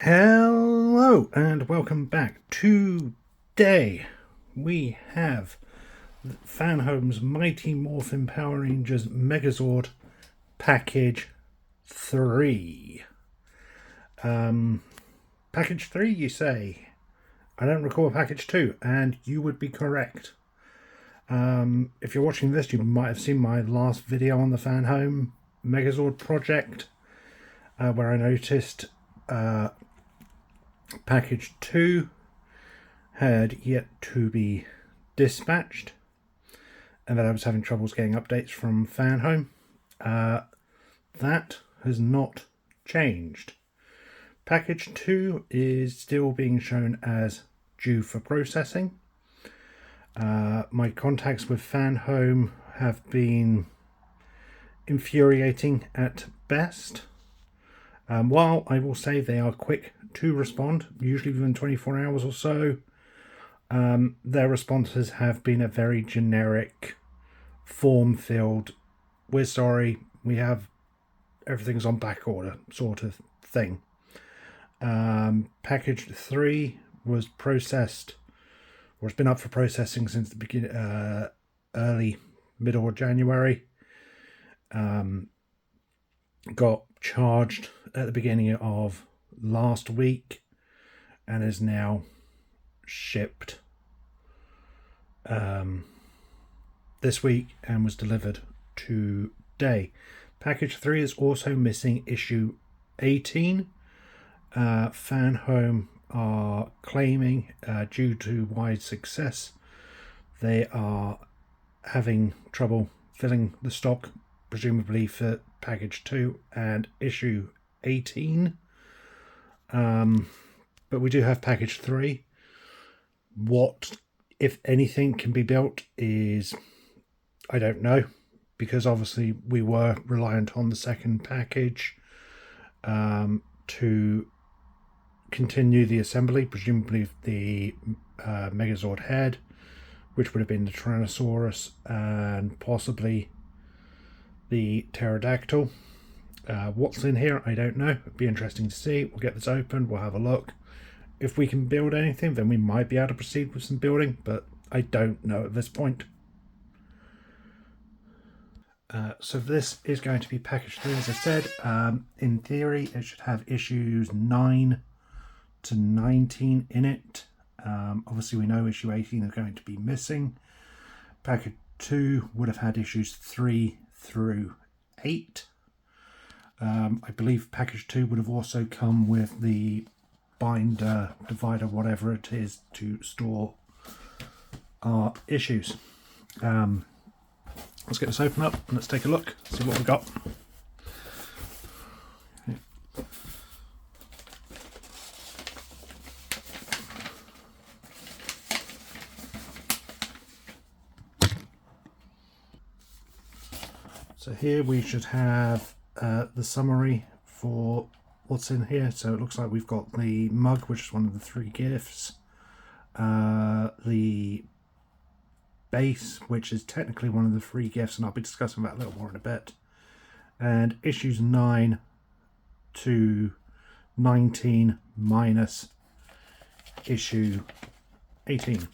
Hello and welcome back. Today we have Fanhome's Mighty Morphin Power Rangers Megazord Package 3. Package 3, you say? I don't recall Package 2, and you would be correct. If you're watching this, you might have seen my last video on the Fanhome Megazord project, where I noticed Package 2 had yet to be dispatched, and that I was having troubles getting updates from Fanhome. That has not changed. Package 2 is still being shown as due for processing. My contacts with Fanhome have been infuriating at best. While I will say they are quick to respond, usually within 24 hours or so, their responses have been a very generic, form-filled, we're sorry, we have everything's on back order sort of thing. Package 3 was processed, or it's been up for processing since the beginning, middle of January. Got charged at the beginning of last week and is now shipped this week and was delivered today. Package 3 is also missing issue 18. Fanhome are claiming, due to wide success, they are having trouble filling the stock, presumably for package 2 and issue 18. But we do have package 3. What, if anything, can be built is, I don't know, because obviously we were reliant on the second package to continue the assembly, presumably the Megazord head, which would have been the Tyrannosaurus and possibly the pterodactyl. What's in here, I don't know. It'd be interesting to see. We'll get this open, we'll have a look. If we can build anything, then we might be able to proceed with some building, but I don't know at this point. So this is going to be package 3, as I said. In theory, it should have issues 9 to 19 in it. Obviously, we know issue 18 is going to be missing. Package 2 would have had issues 3 through 8. I believe package 2 would have also come with the binder, divider, whatever it is, to store our issues. Let's get this open up and let's take a look, see what we've got. So here we should have the summary for what's in here. So it looks like we've got the mug, which is one of the 3 gifts, the base, which is technically one of the 3 gifts, and I'll be discussing that a little more in a bit, and issues 9 to 19 minus issue 18.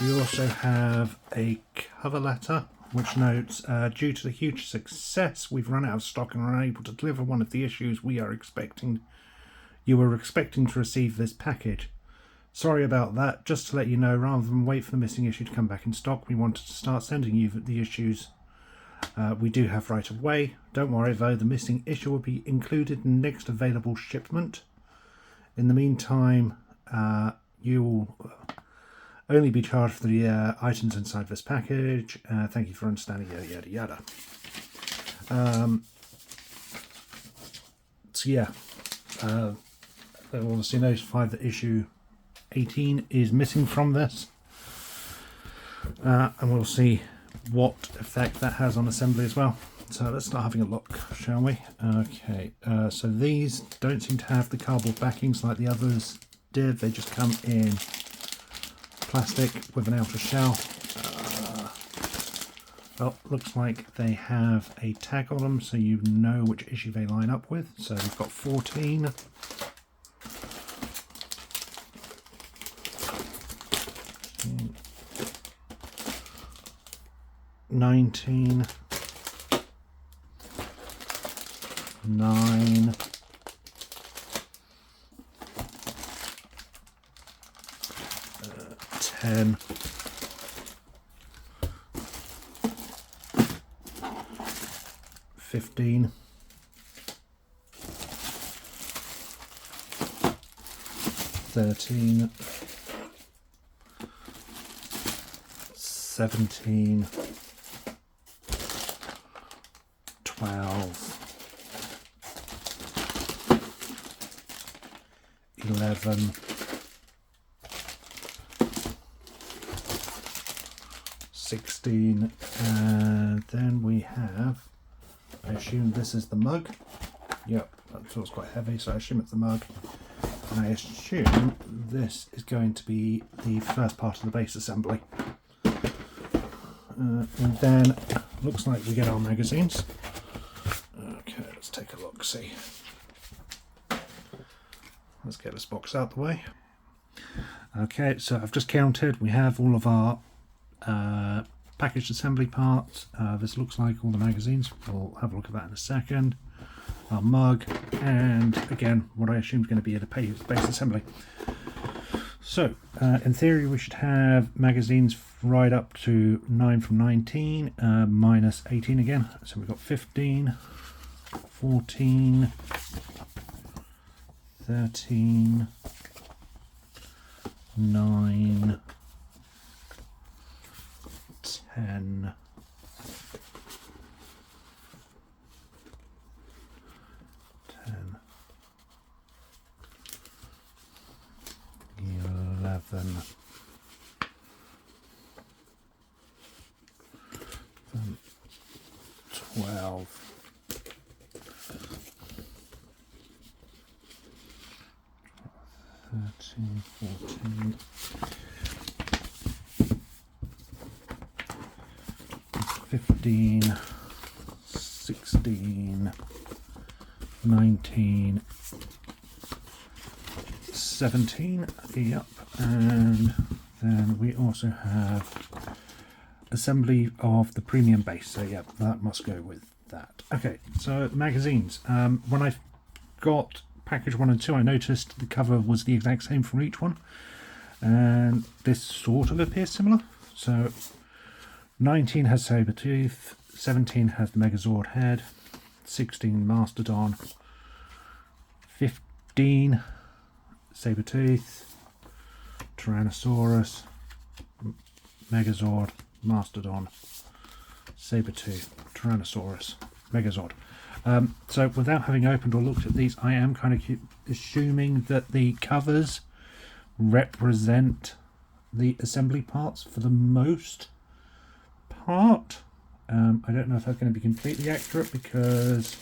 We also have a cover letter which notes, due to the huge success, we've run out of stock and are unable to deliver one of the issues you were expecting to receive this package. Sorry about that. Just to let you know, rather than wait for the missing issue to come back in stock, we wanted to start sending you the issues we do have right away. Don't worry though, the missing issue will be included in the next available shipment. In the meantime, you will only be charged for the items inside this package. Thank you for understanding, yada yada yada. So yeah, they'll obviously notify that issue 18 is missing from this, and we'll see what effect that has on assembly as well. So let's start having a look, shall we? Okay, so these don't seem to have the cardboard backings like the others did. They just come in plastic with an outer shell. Well, looks like they have a tag on them, so you know which issue they line up with. So we've got 14. 19, 9, 10, 15, 13, 17, 12, 11, 16, and then we have, I assume this is the mug. Yep, that feels quite heavy, so I assume it's the mug. And I assume this is going to be the first part of the base assembly. And then looks like we get our magazines. Okay, let's take a look, see. Let's get this box out the way. Okay, so I've just counted. We have all of our packaged assembly parts. This looks like all the magazines. We'll have a look at that in a second. Our mug, and again, what I assume is going to be a base assembly. So, in theory, we should have magazines right up to 9 from 19, minus 18 again. So we've got 15, 14, 13, 9, 10, 11, 12, 13, 14, 15, 16, 19, 17, yep, and then we also have assembly of the premium base, so yeah, that must go with that. Okay, so magazines. When I got package 1 and 2, I noticed the cover was the exact same for each one, and this sort of appears similar. So 19 has Sabertooth, 17 has the Megazord head, 16 Mastodon, 15 Sabertooth, Tyrannosaurus, Megazord, Mastodon, Sabertooth, Tyrannosaurus, Megazord. So without having opened or looked at these, I am kind of assuming that the covers represent the assembly parts for the most part. I don't know if that's going to be completely accurate, because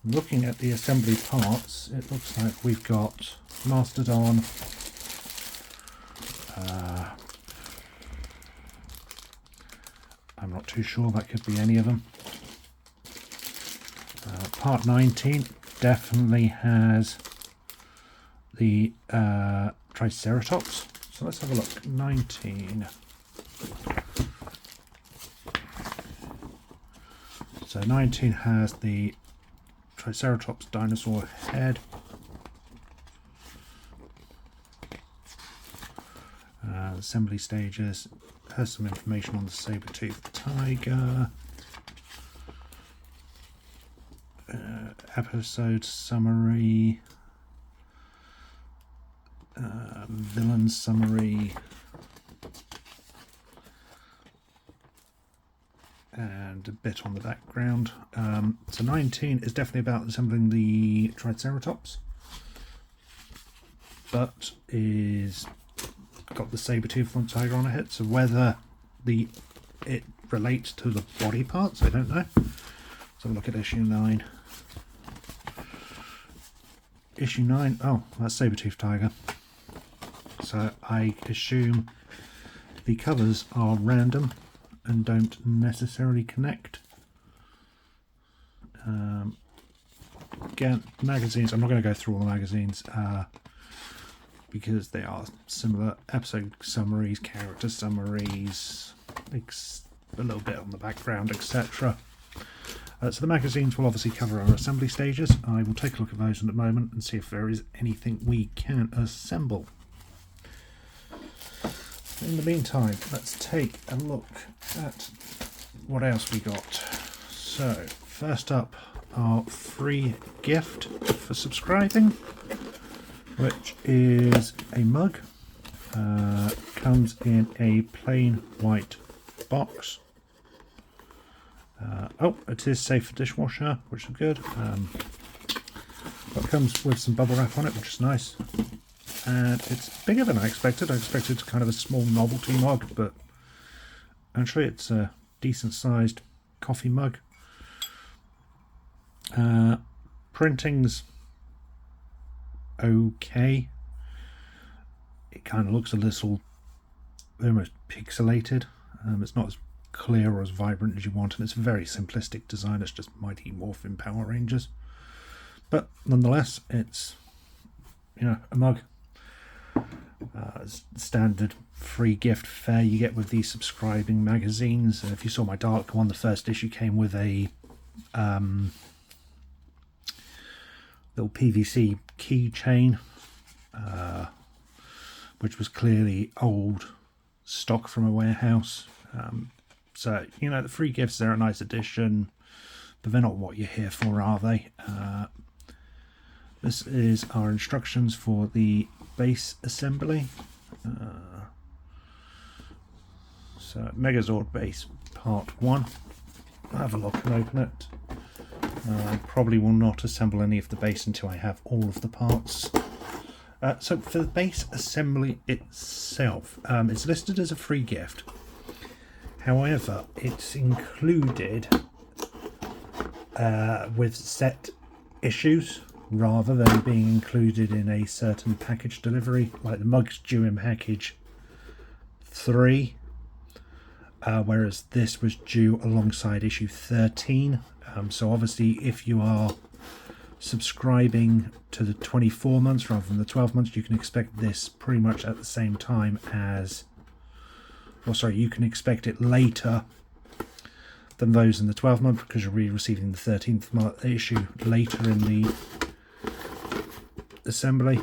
looking at the assembly parts, it looks like we've got Mastodon, I'm not too sure, that could be any of them. Part 19 definitely has the Triceratops, so let's have a look. 19. So 19 has the Triceratops dinosaur head. Assembly stages, has some information on the Sabertooth Tiger. Episode summary, villain summary, and a bit on the background. So 19 is definitely about assembling the Triceratops, but is got the Sabertooth Tiger on it. So whether it relates to the body parts, I don't know. So look at issue 9. Issue 9, oh, that's Sabertooth Tiger. So I assume the covers are random, and don't necessarily connect. Again, magazines, I'm not going to go through all the magazines because they are similar. Episode summaries, character summaries, a little bit on the background, etc. So the magazines will obviously cover our assembly stages. I will take a look at those in a moment and see if there is anything we can assemble. In the meantime, let's take a look at what else we got. So, first up, our free gift for subscribing, which is a mug. Comes in a plain white box. Oh, it is safe for dishwasher, which is good. It comes with some bubble wrap on it, which is nice. And it's bigger than I expected. I expected kind of a small novelty mug, but actually it's a decent sized coffee mug. Printing's okay. It kind of looks a little almost pixelated. It's not as clear or as vibrant as you want, and it's a very simplistic design. It's just Mighty Morphin Power Rangers, but nonetheless, it's, you know, a mug. Standard free gift fare you get with these subscribing magazines. If you saw my dark one, the first issue came with a little PVC keychain, which was clearly old stock from a warehouse. So, you know, the free gifts, they're a nice addition, but they're not what you're here for, are they? This is our instructions for the base assembly. So, Megazord base part 1. I'll have a look and open it. I probably will not assemble any of the base until I have all of the parts. So for the base assembly itself, it's listed as a free gift. However, it's included with set issues rather than being included in a certain package delivery, like the mug's due in package 3, whereas this was due alongside issue 13. So obviously if you are subscribing to the 24 months rather than the 12 months, you can expect this pretty much at the same time as, or sorry, you can expect it later than those in the 12 month, because you'll be receiving the 13th issue later in the assembly.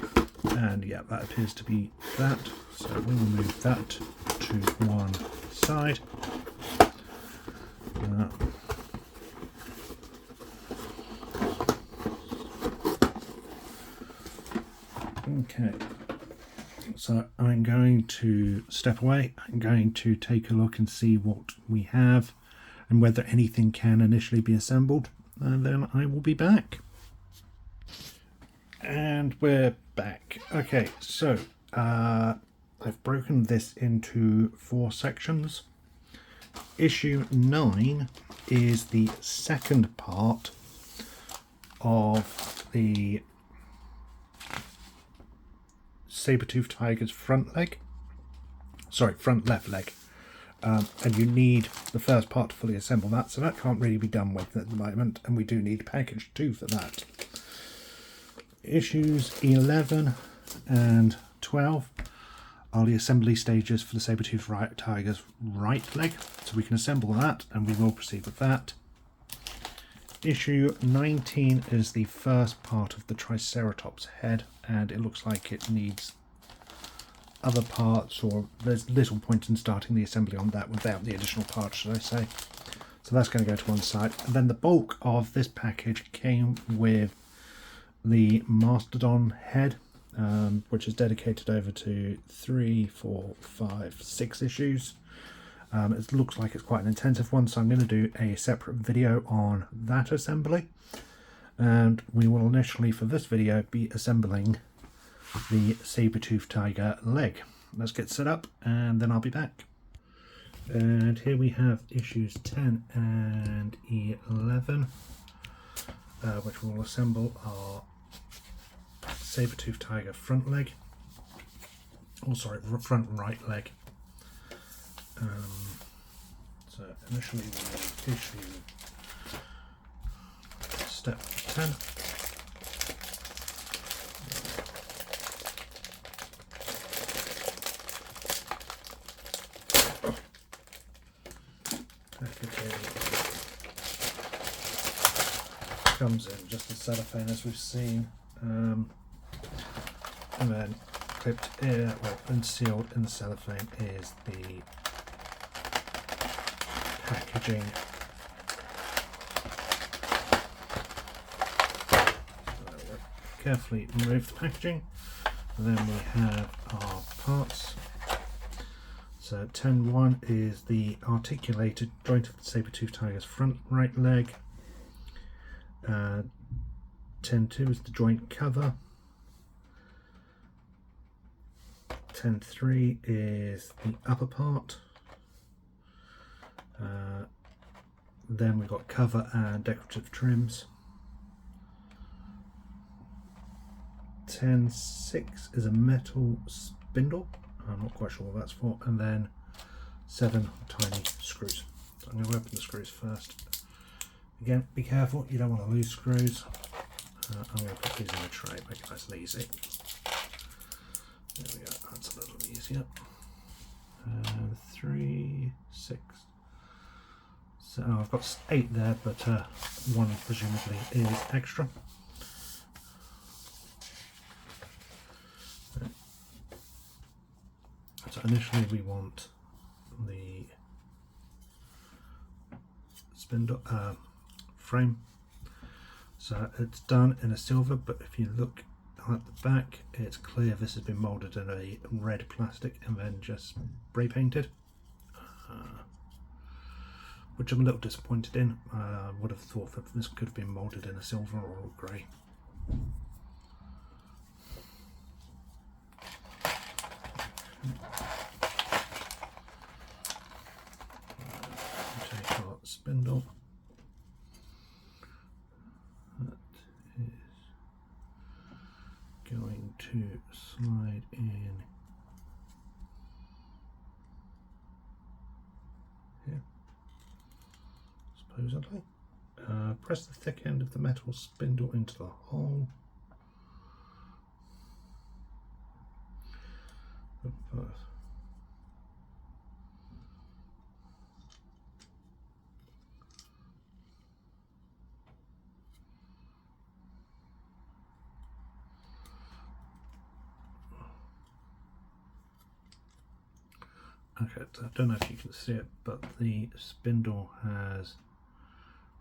And yeah, that appears to be that, so we will move that to one side. Okay, so I'm going to step away. I'm going to take a look and see what we have and whether anything can initially be assembled, and then I will be back. And we're back. Okay, so I've broken this into 4 sections. Issue 9 is the second part of the Sabertooth Tiger's front leg. Sorry, front left leg. And you need the first part to fully assemble that, so that can't really be done with at the moment, and we do need package 2 for that. Issues 11 and 12 are the assembly stages for the Sabertooth Tiger's right leg, so we can assemble that and we will proceed with that. Issue 19 is the first part of the Triceratops head, and it looks like it needs other parts, or there's little point in starting the assembly on that without the additional parts, should I say. So that's going to go to one side. And then the bulk of this package came with the Mastodon head, which is dedicated over to 3, 4, 5, 6 issues. It looks like it's quite an intensive one, so I'm going to do a separate video on that assembly. And we will initially, for this video, be assembling the Sabertooth Tiger leg. Let's get set up and then I'll be back. And here we have issues 10 and 11, which will assemble our Sabertooth Tiger front leg. Oh, sorry, front right leg. So initially we issue step 10. Comes in just the cellophane as we've seen, and then clipped here, well, and sealed in the cellophane is the packaging. So carefully remove the packaging, and then we have our parts. So 10.1 is the articulated joint of the Sabertooth Tiger's front right leg. 10.2 is the joint cover. 10.3 is the upper part. Then we've got cover and decorative trims. 10.6 is a metal spindle. I'm not quite sure what that's for. And then 7 tiny screws. So I'm going to open the screws first. Again, be careful, you don't want to lose screws. I'm going to put these in a tray, make it nice and easy. There we go, that's a little easier. 3, 6. So I've got 8 there, but 1 presumably is extra. So initially we want the spindle frame. So it's done in a silver, but if you look at the back, it's clear this has been moulded in a red plastic and then just spray painted, which I'm a little disappointed in. I would have thought that this could have been moulded in a silver or a grey. Take our spindle. Going to slide in here, supposedly. Press the thick end of the metal spindle into the hole. Okay, so I don't know if you can see it, but the spindle has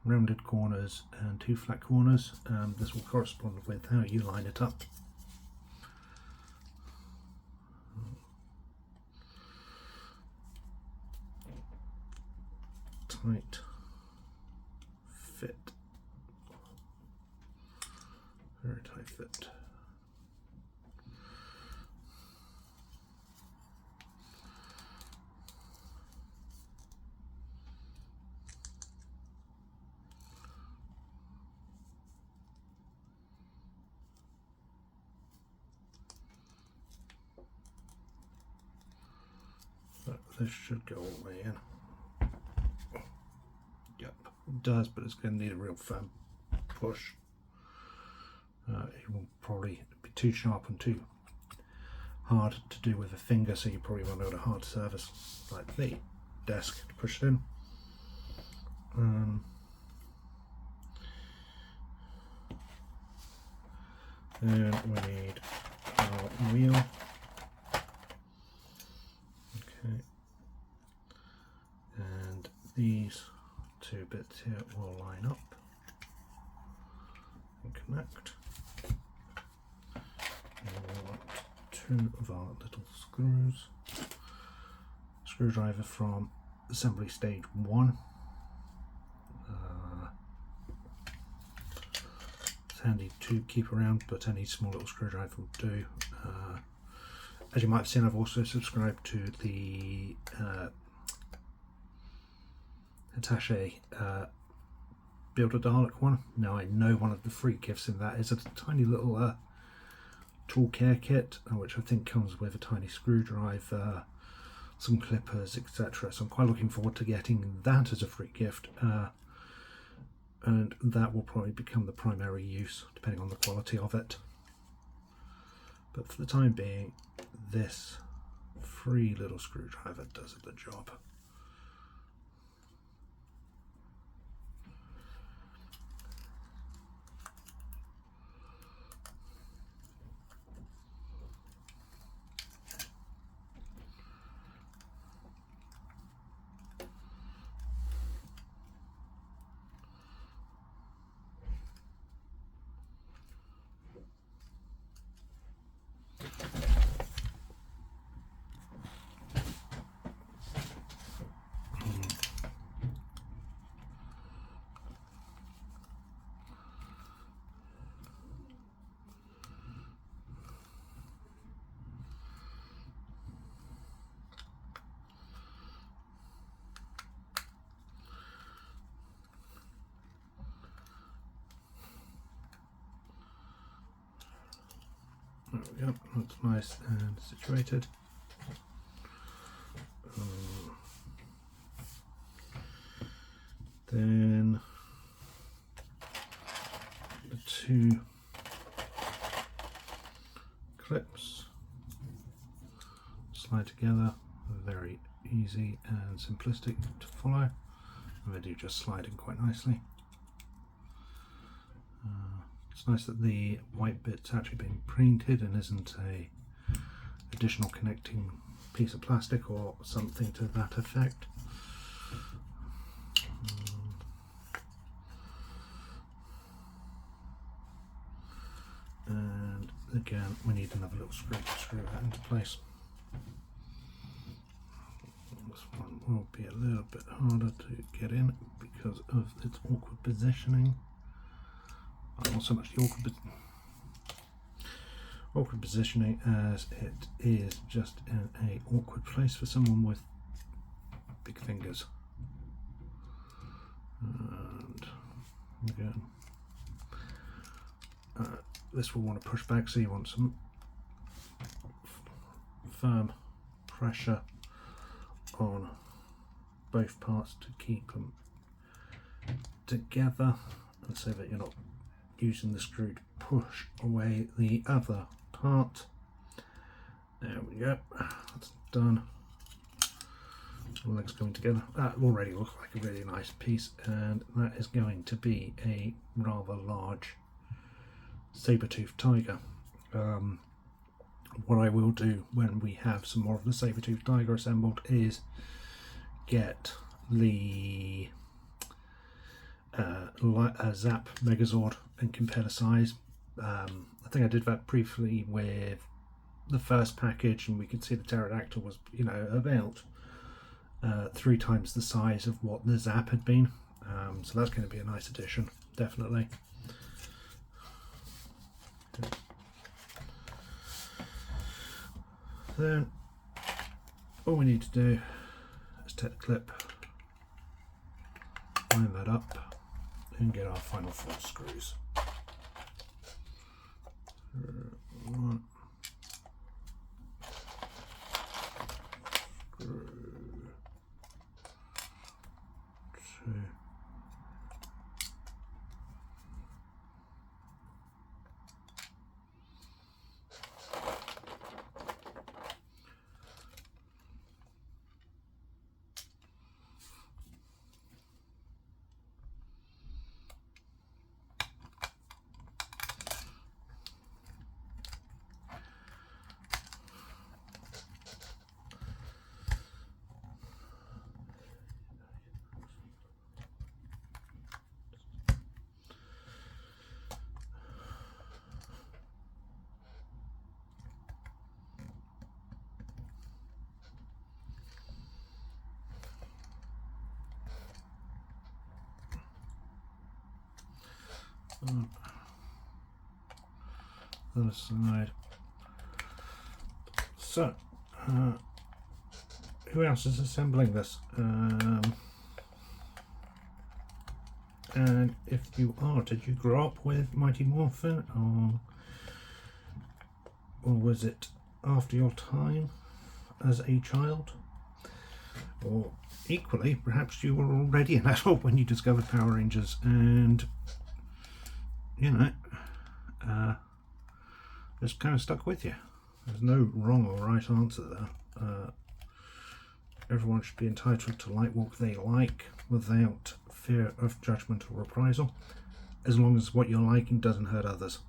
rounded corners and 2 flat corners. This will correspond with how you line it up. Tight fit, very tight fit. So this should go all the way in. Yep, it does, but it's going to need a real firm push. It will probably be too sharp and too hard to do with a finger, so you probably want to build a hard surface like the desk to push it in. And we need our wheel. Okay, and these 2 bits here will line up and connect. And we want 2 of our little screws. Screwdriver from assembly stage 1. It's handy to keep around, but any small little screwdriver will do. As you might have seen, I've also subscribed to the attaché Builder Dalek one. Now I know one of the free gifts in that is a tiny little tool care kit, which I think comes with a tiny screwdriver, some clippers, etc. So I'm quite looking forward to getting that as a free gift, and that will probably become the primary use depending on the quality of it. But for the time being, this free little screwdriver does the job. There we go, that's nice and situated. Then the two clips slide together, very easy and simplistic to follow. And they do just slide in quite nicely. It's nice that the white bit's actually been painted and isn't a additional connecting piece of plastic or something to that effect. And again, we need another little screw to screw that into place. This one will be a little bit harder to get in because of its awkward positioning. Not so much the awkward positioning as it is just in a awkward place for someone with big fingers. And again, this will want to push back, so you want some firm pressure on both parts to keep them together, and so that you're not using the screw to push away the other part. There we go, that's done. The legs going together. That already looks like a really nice piece, and that is going to be a rather large Sabertooth Tiger. What I will do when we have some more of the Sabertooth Tiger assembled is get the Zap Megazord and compare the size. I think I did that briefly with the first package, and we could see the pterodactyl was, you know, about 3 times the size of what the Zap had been. So that's going to be a nice addition, definitely. Then all we need to do is take the clip, line that up, and get our final 4 screws. 1 screw, 2, other side. So, who else is assembling this? And if you are, did you grow up with Mighty Morphin, or was it after your time as a child? Or equally, perhaps you were already an adult when you discovered Power Rangers and, you know, just kind of stuck with you. There's no wrong or right answer there. Everyone should be entitled to like what they like without fear of judgment or reprisal, as long as what you're liking doesn't hurt others.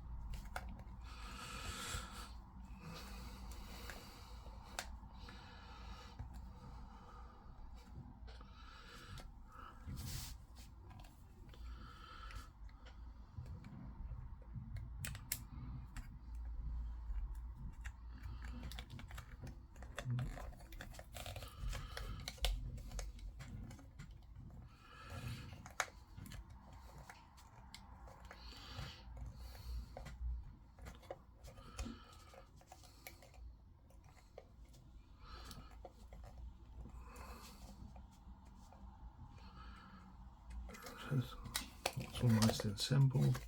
It's all nicely assembled.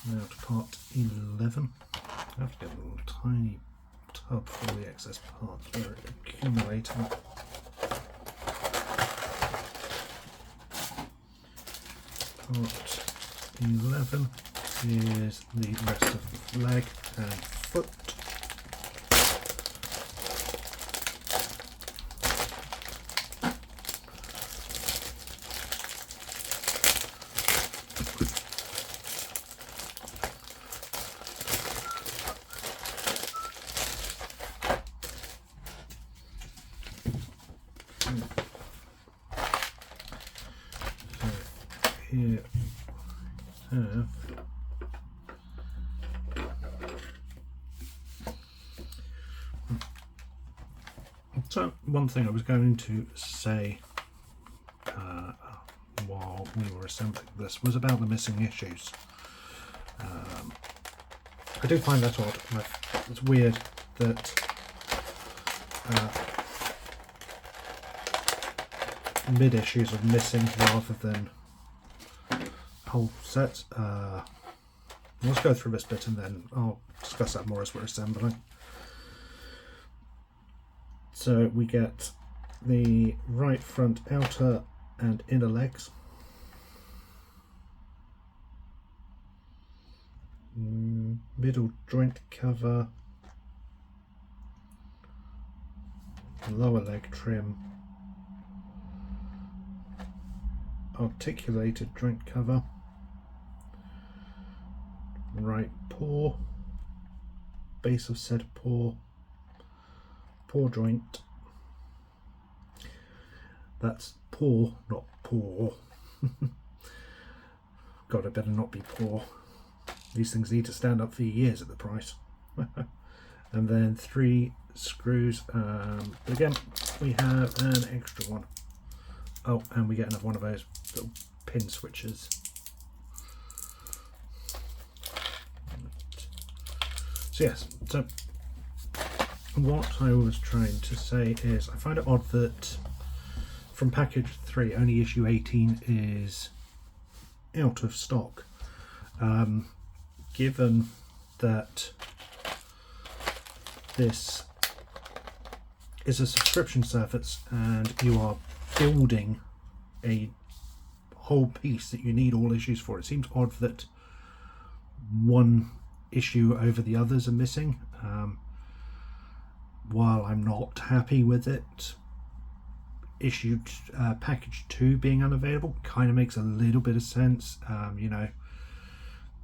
Now to part 11. I have to get a little tiny tub for the excess parts where it's accumulating. Part 11 is the rest of the leg and foot. Here we have so one thing I was going to say while we were assembling this was about the missing issues. I do find that odd. It's weird that mid issues are missing rather than whole sets. Let's go through this bit and then I'll discuss that more as we're assembling. So we get the right front outer and inner legs, middle joint cover, lower leg trim, articulated joint cover, right paw, base of said paw, paw joint. That's paw, not paw. God, it better not be paw. These things need to stand up for years at the price. And then 3 screws. Again, we have an extra one. Oh, and we get another one of those little pin switches. So yes, so what I was trying to say is I find it odd that from package 3 only issue 18 is out of stock, given that this is a subscription service and you are building a whole piece that you need all issues for. It seems odd that one issue over the others are missing. While I'm not happy with it, package 2 being unavailable kind of makes a little bit of sense. You know,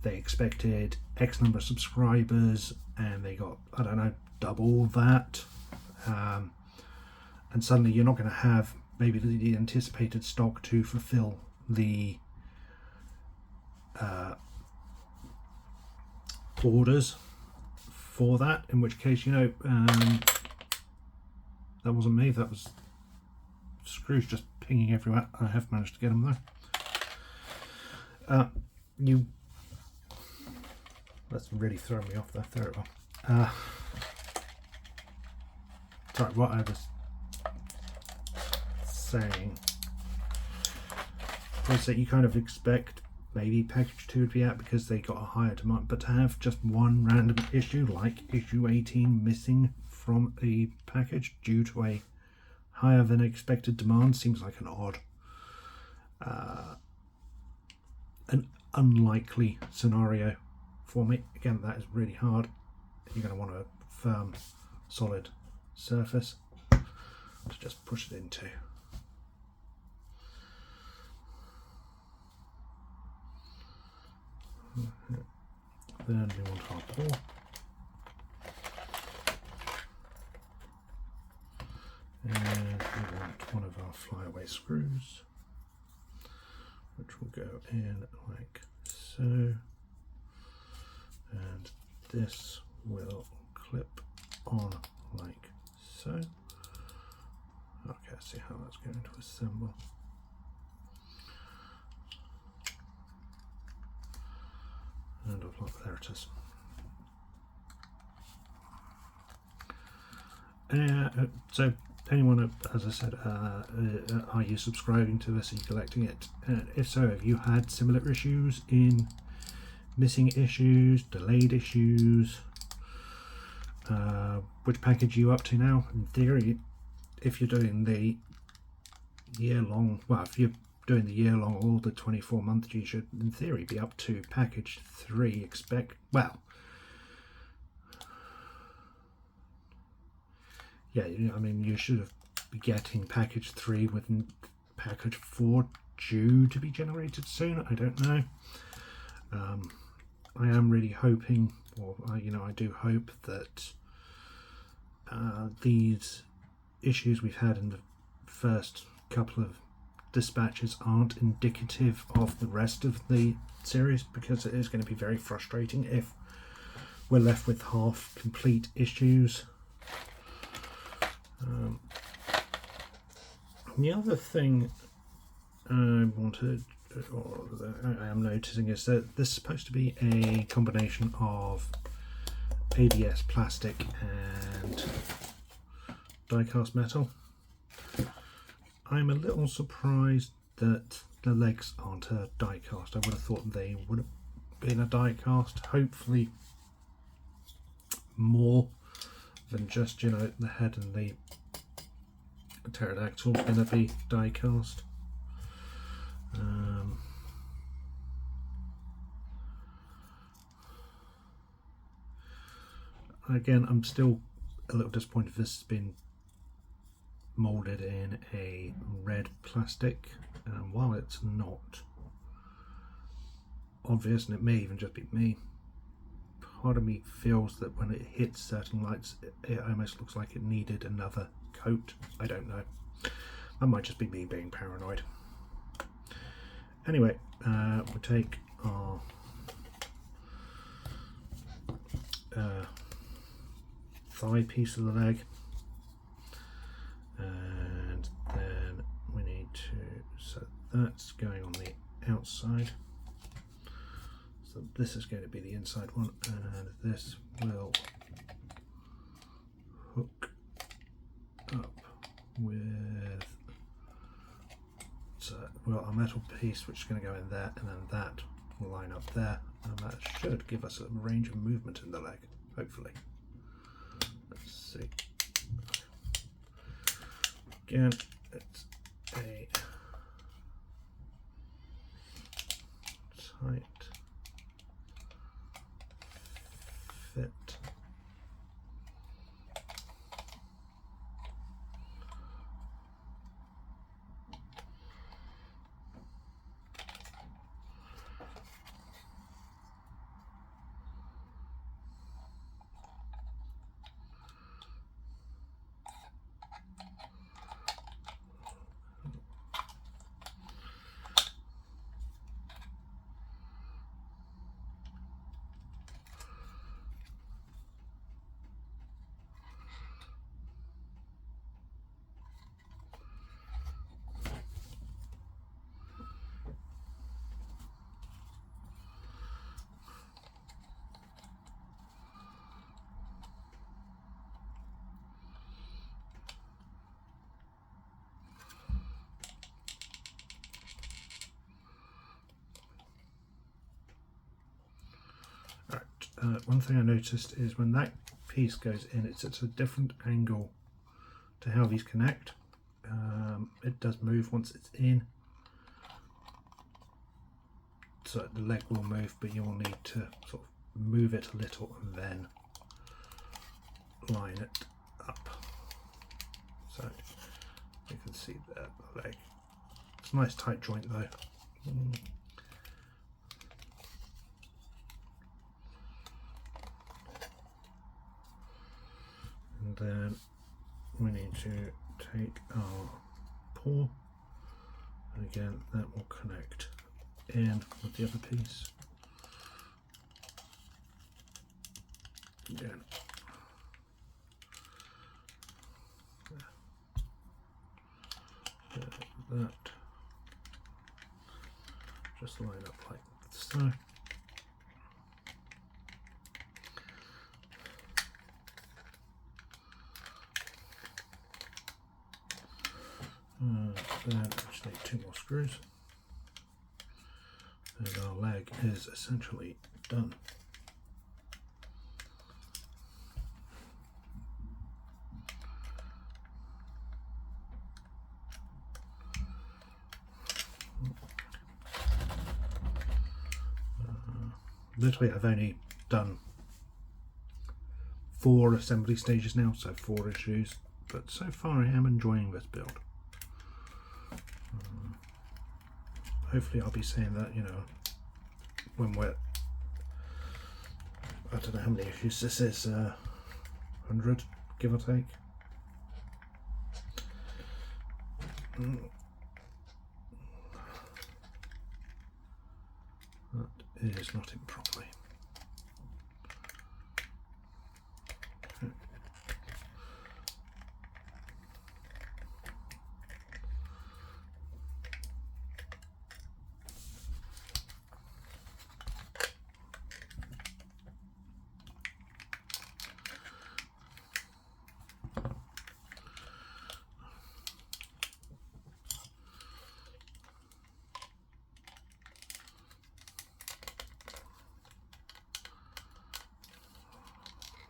they expected X number of subscribers and they got, I don't know, double that, and suddenly you're not going to have maybe the anticipated stock to fulfill the orders for that, in which case, you know, that wasn't me, that was screws just pinging everywhere. I have managed to get them though. That's really thrown me off there. There it was. Sorry, what I was saying was that you kind of expect maybe package 2 would be out because they got a higher demand, but to have just one random issue like issue 18 missing from a package due to a higher than expected demand seems like an unlikely scenario for me. Again, that is really hard. You're going to want a firm, solid surface to just push it into. Then we want our bore. And we want one of our flyaway screws, which will go in like so. And this will clip on like so. Okay, let's see how that's going to assemble. And there it is. So anyone, as I said, are you subscribing to this? Are you collecting it? If so, have you had similar issues in missing issues, delayed issues? Which package are you up to now? In theory, if you're doing the year-long, well, if you're doing the year-long or the 24-month, you should, in theory, be up to package 3. Yeah, I mean, you should be getting package 3 with package 4 due to be generated soon. I don't know. I am really hoping, or I do hope that these issues we've had in the first couple of dispatches aren't indicative of the rest of the series, because it is going to be very frustrating if we're left with half complete issues. The other thing I am noticing is that this is supposed to be a combination of ABS plastic and die-cast metal. I'm a little surprised that the legs aren't a die-cast. I would have thought they would have been a die-cast. Hopefully more than just, the head and the pterodactyl is going to be die-cast. Again, I'm still a little disappointed this has been moulded in a red plastic, and while it's not obvious, and it may even just be me, part of me feels that when it hits certain lights it almost looks like it needed another coat. I don't know, that might just be me being paranoid. Anyway, we'll take our thigh piece of the leg, and then we need to, so that's going on the outside, so this is going to be the inside one, and this will hook up with, so we've got our metal piece which is going to go in there, and then that will line up there, and that should give us a range of movement in the leg, hopefully. Let's see. Again, it's a tight fit. one thing I noticed is when that piece goes in, it's at a different angle to how these connect. It does move once it's in, so the leg will move, but you will need to sort of move it a little and then line it up. So you can see there the leg. It's a nice tight joint though. And then we need to take our paw, and again that will connect in with the other piece. Again. That. Just line up like so. Then we just need 2 more screws, and our leg is essentially done. Literally, I've only done 4 assembly stages now, so 4 issues, but so far I am enjoying this build. Hopefully I'll be saying that, you know, when we're, I don't know how many issues this is, 100, give or take. That is not in properly.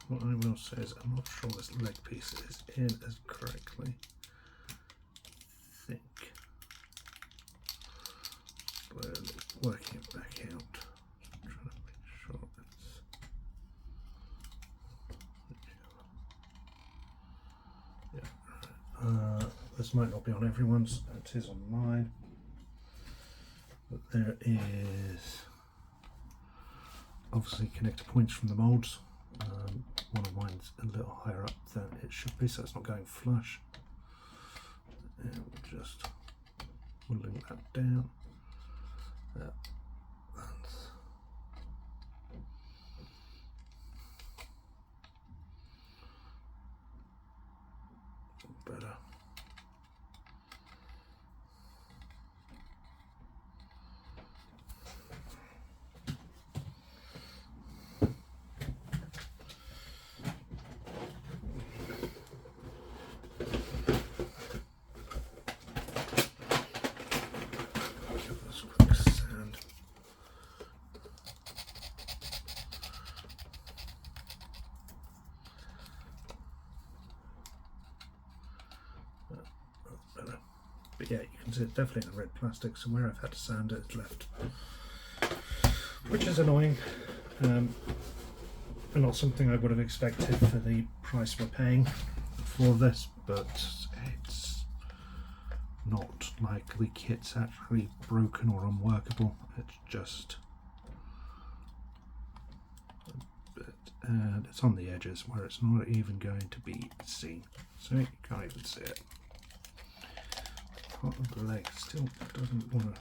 What I will say is I'm not sure this leg piece is in as correctly. I think. Slowly working it back out. Just trying to make sure it's. Yeah. This might not be on everyone's. It is on mine. But there is obviously connector points from the molds. One of mine's a little higher up than it should be, so it's not going flush. And we'll just whittling that down. That's better. But yeah, you can see it's definitely in the red plastic, so where I've had to sand it, it's left, which is annoying, and not something I would have expected for the price we're paying for this, but it's not like the kit's actually broken or unworkable, it's just a bit, and it's on the edges where it's not even going to be seen, so you can't even see it. Part of the leg still doesn't want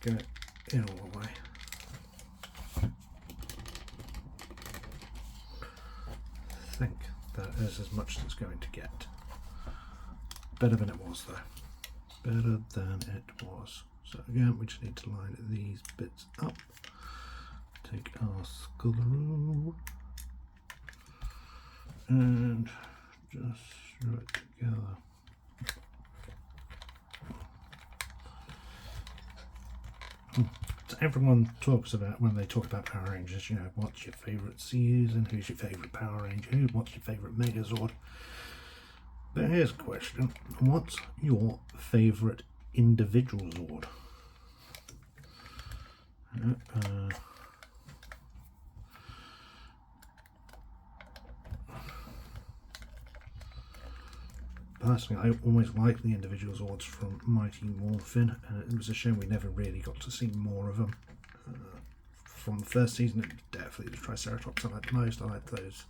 to go in all the way. I think that is as much as it's going to get. Better than it was though. Better than it was. So again, we just need to line these bits up. Take our screw and just screw it together. everyone talks about, when they talk about Power Rangers, you know, what's your favourite season, who's your favourite Power Ranger, what's your favourite Megazord. But here's a question: what's your favourite individual Zord? Personally, I always liked the individual Zords from Mighty Morphin, and it was a shame we never really got to see more of them. From the first season, it was definitely the Triceratops I liked most. I liked those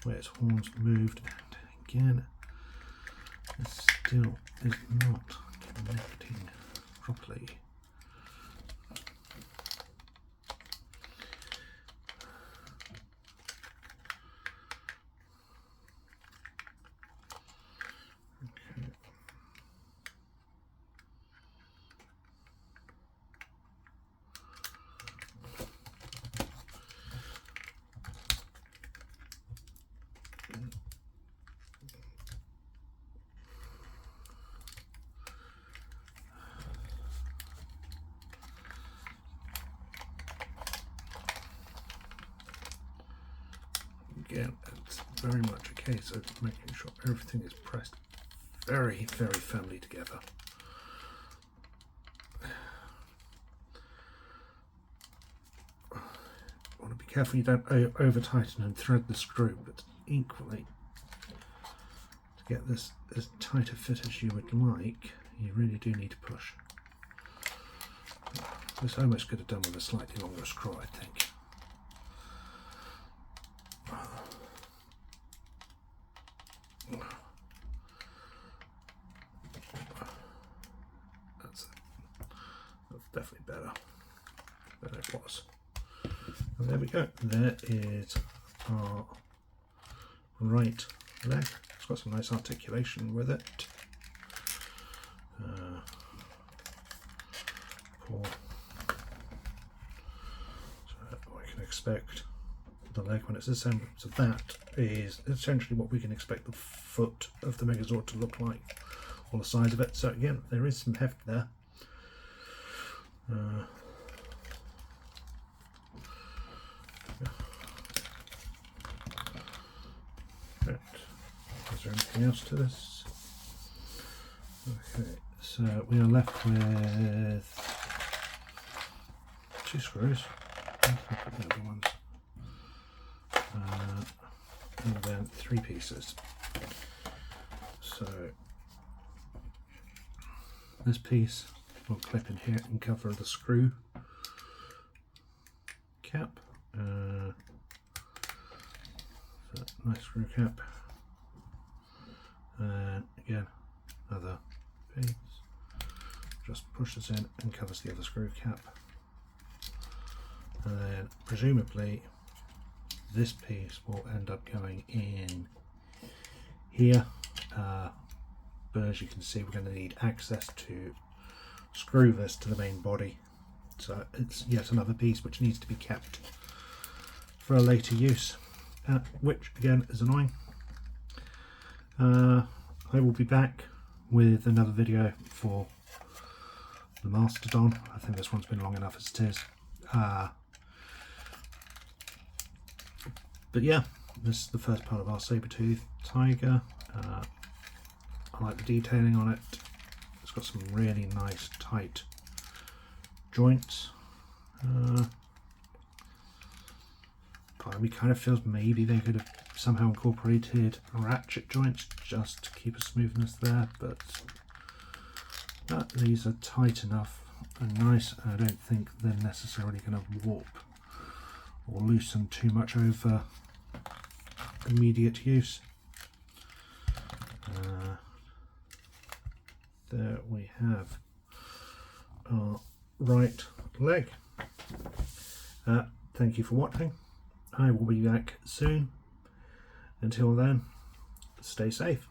where its horns moved, and again, it still is not connecting properly. Again, it's very much a case of making sure everything is pressed very, very firmly together. You want to be careful you don't over tighten and thread the screw, but equally, to get this as tight a fit as you would like, you really do need to push. This almost could have done with a slightly longer screw, I think. That's definitely better than it was. And there we go. There is our right leg. It's got some nice articulation with it. So I can expect the leg when it's assembled. So that is essentially what we can expect the foot of the Megazord to look like, or the size of it. So again, there is some heft there. Right. Is there anything else to this? Okay, so we are left with 2 screws. The other ones. And then 3 pieces. So this piece will clip in here and cover the screw cap. So nice screw cap. And again, another piece. Just pushes in and covers the other screw cap. And then presumably this piece will end up going in here, but as you can see, we're going to need access to screw this to the main body, so it's yet another piece which needs to be kept for a later use, which again is annoying. I will be back with another video for the Mastodon. I think this one's been long enough as it is. But yeah, this is the first part of our Sabertooth Tiger. I like the detailing on it. It's got some really nice tight joints. Part of me kind of feels maybe they could have somehow incorporated ratchet joints just to keep a smoothness there, but these are tight enough and nice, and I don't think they're necessarily going to warp or loosen too much over immediate use. There we have our right leg. Thank you for watching. I will be back soon. Until then, stay safe.